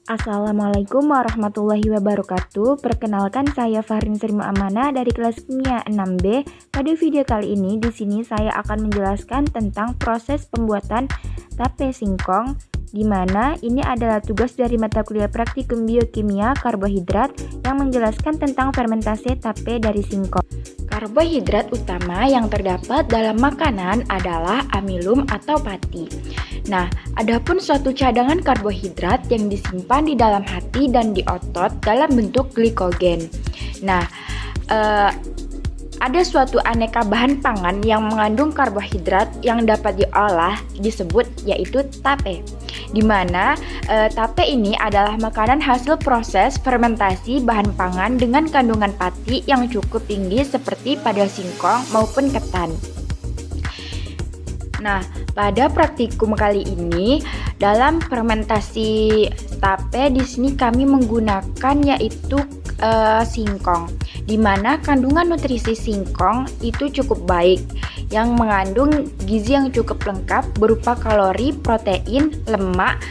Assalamualaikum warahmatullahi wabarakatuh. Perkenalkan saya Fahrin Sri Mu'amanah dari kelas kimia 6B. Pada video kali ini di sini saya akan menjelaskan tentang proses pembuatan tape singkong, di mana ini adalah tugas dari mata kuliah praktikum biokimia karbohidrat yang menjelaskan tentang fermentasi tape dari singkong. Karbohidrat utama yang terdapat dalam makanan adalah amilum atau pati. Nah, adapun suatu cadangan karbohidrat yang disimpan di dalam hati dan di otot dalam bentuk glikogen. Nah, ada suatu aneka bahan pangan yang mengandung karbohidrat yang dapat diolah disebut yaitu tape. Di mana tape ini adalah makanan hasil proses fermentasi bahan pangan dengan kandungan pati yang cukup tinggi seperti pada singkong maupun ketan. Nah, pada praktikum kali ini dalam fermentasi tape di sini kami menggunakan yaitu singkong, di mana kandungan nutrisi singkong itu cukup baik, yang mengandung gizi yang cukup lengkap berupa kalori, protein, lemak,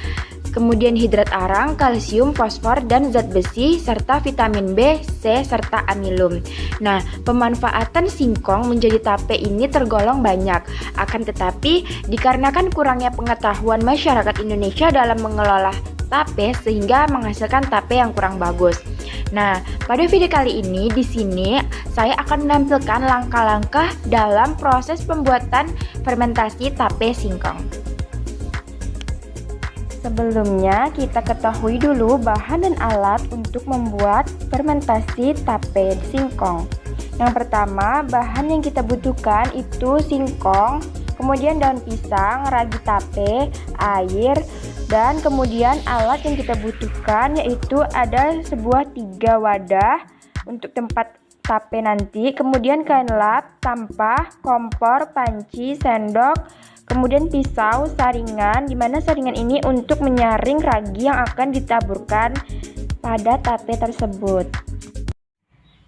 kemudian hidrat arang, kalsium, fosfor, dan zat besi, serta vitamin B, C, serta amilum. Nah, pemanfaatan singkong menjadi tape ini tergolong banyak. Akan tetapi, dikarenakan kurangnya pengetahuan masyarakat Indonesia dalam mengelola tape sehingga menghasilkan tape yang kurang bagus. Nah, pada video kali ini di sini saya akan menampilkan langkah-langkah dalam proses pembuatan fermentasi tape singkong. Sebelumnya, kita ketahui dulu bahan dan alat untuk membuat fermentasi tape singkong. Yang pertama, bahan yang kita butuhkan itu singkong, kemudian daun pisang, ragi tape, air, dan kemudian alat yang kita butuhkan yaitu ada sebuah 3 wadah untuk tempat tape nanti, kemudian kain lap, sampah, kompor, panci, sendok, kemudian pisau, saringan, di mana saringan ini untuk menyaring ragi yang akan ditaburkan pada tape tersebut.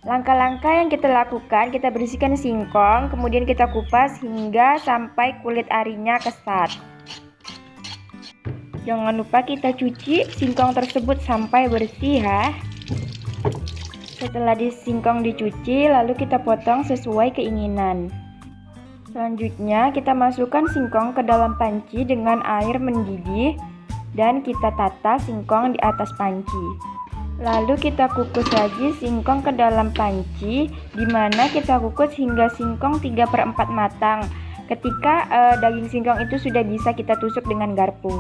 Langkah-langkah yang kita lakukan, kita bersihkan singkong, kemudian kita kupas hingga sampai kulit arinya kesat. Jangan lupa kita cuci singkong tersebut sampai bersih ya. Setelah singkong dicuci, lalu kita potong sesuai keinginan. Selanjutnya kita masukkan singkong ke dalam panci dengan air mendidih dan kita tata singkong di atas panci. Lalu kita kukus lagi singkong ke dalam panci, di mana kita kukus hingga singkong 3/4 matang. Ketika daging singkong itu sudah bisa kita tusuk dengan garpu.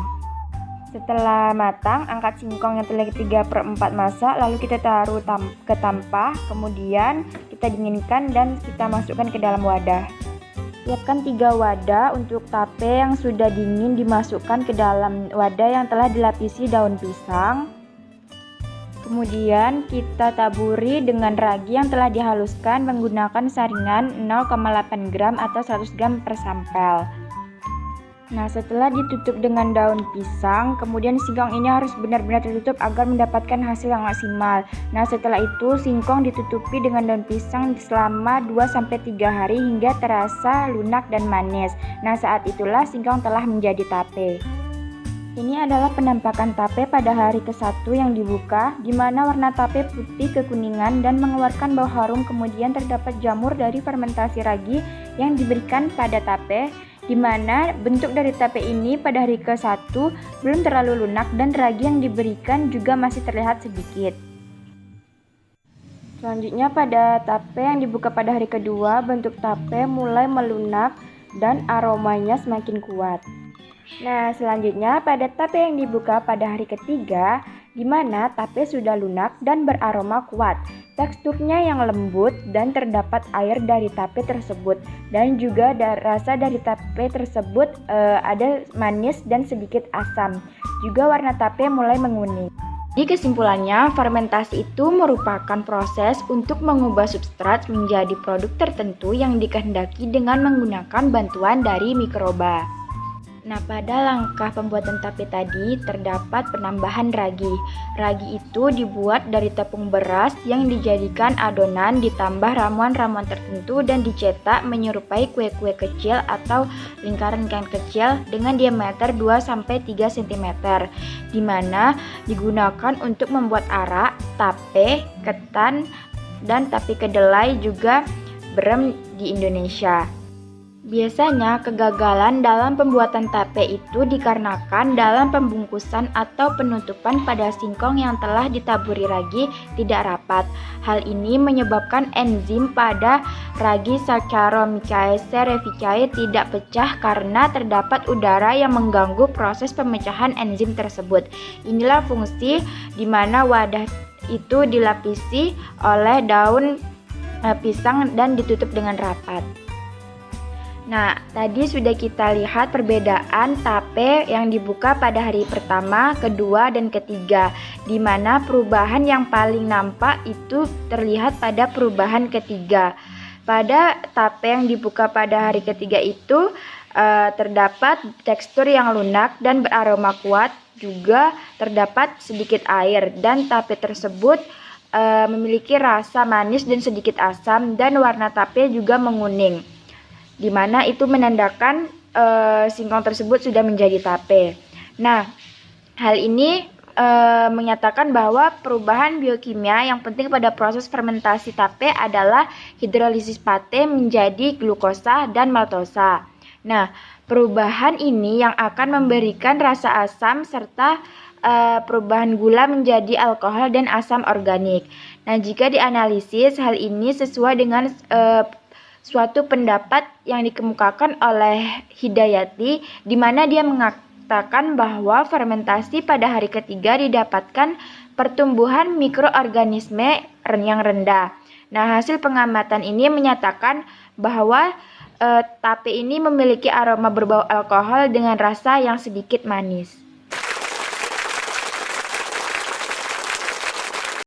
Setelah matang, angkat singkong yang telah 3/4 masak, lalu kita taruh ke tampah, kemudian kita dinginkan dan kita masukkan ke dalam wadah. Siapkan 3 wadah untuk tape yang sudah dingin, dimasukkan ke dalam wadah yang telah dilapisi daun pisang. Kemudian kita taburi dengan ragi yang telah dihaluskan menggunakan saringan 0,8 gram atau 100 gram per sampel. Nah, setelah ditutup dengan daun pisang, kemudian singkong ini harus benar-benar tertutup agar mendapatkan hasil yang maksimal. Nah, setelah itu singkong ditutupi dengan daun pisang selama 2-3 hari hingga terasa lunak dan manis. Nah, saat itulah singkong telah menjadi tape. Ini adalah penampakan tape pada hari ke-1 yang dibuka, di mana warna tape putih kekuningan dan mengeluarkan bau harum. Kemudian terdapat jamur dari fermentasi ragi yang diberikan pada tape, di mana bentuk dari tape ini pada hari ke-1 belum terlalu lunak dan ragi yang diberikan juga masih terlihat sedikit. Selanjutnya pada tape yang dibuka pada hari kedua, bentuk tape mulai melunak dan aromanya semakin kuat. Nah, selanjutnya pada tape yang dibuka pada hari ketiga, di mana tape sudah lunak dan beraroma kuat. Teksturnya yang lembut dan terdapat air dari tape tersebut, dan juga rasa dari tape tersebut ada manis dan sedikit asam. Juga warna tape mulai menguning. Di kesimpulannya, fermentasi itu merupakan proses untuk mengubah substrat menjadi produk tertentu yang dikehendaki dengan menggunakan bantuan dari mikroba. Nah, pada langkah pembuatan tape tadi terdapat penambahan ragi. Ragi itu dibuat dari tepung beras yang dijadikan adonan ditambah ramuan-ramuan tertentu dan dicetak menyerupai kue-kue kecil atau lingkaran-lingkaran kecil dengan diameter 2-3 cm, di mana digunakan untuk membuat arak, tape, ketan, dan tape kedelai juga berem di Indonesia. Biasanya kegagalan dalam pembuatan tape itu dikarenakan dalam pembungkusan atau penutupan pada singkong yang telah ditaburi ragi tidak rapat. Hal ini menyebabkan enzim pada ragi Saccharomyces cerevisiae tidak pecah karena terdapat udara yang mengganggu proses pemecahan enzim tersebut. Inilah fungsi di mana wadah itu dilapisi oleh daun pisang dan ditutup dengan rapat. Nah, tadi sudah kita lihat perbedaan tape yang dibuka pada hari pertama, kedua, dan ketiga, di mana perubahan yang paling nampak itu terlihat pada perubahan ketiga. Pada tape yang dibuka pada hari ketiga itu terdapat tekstur yang lunak dan beraroma kuat, juga terdapat sedikit air, dan tape tersebut memiliki rasa manis dan sedikit asam, dan warna tape juga menguning, di mana itu menandakan singkong tersebut sudah menjadi tape. Nah, hal ini menyatakan bahwa perubahan biokimia yang penting pada proses fermentasi tape adalah hidrolisis pate menjadi glukosa dan maltosa. Nah, perubahan ini yang akan memberikan rasa asam serta perubahan gula menjadi alkohol dan asam organik. Nah, jika dianalisis, hal ini sesuai dengan suatu pendapat yang dikemukakan oleh Hidayati, di mana dia mengatakan bahwa fermentasi pada hari ketiga didapatkan pertumbuhan mikroorganisme yang rendah. Nah, hasil pengamatan ini menyatakan bahwa tape ini memiliki aroma berbau alkohol dengan rasa yang sedikit manis.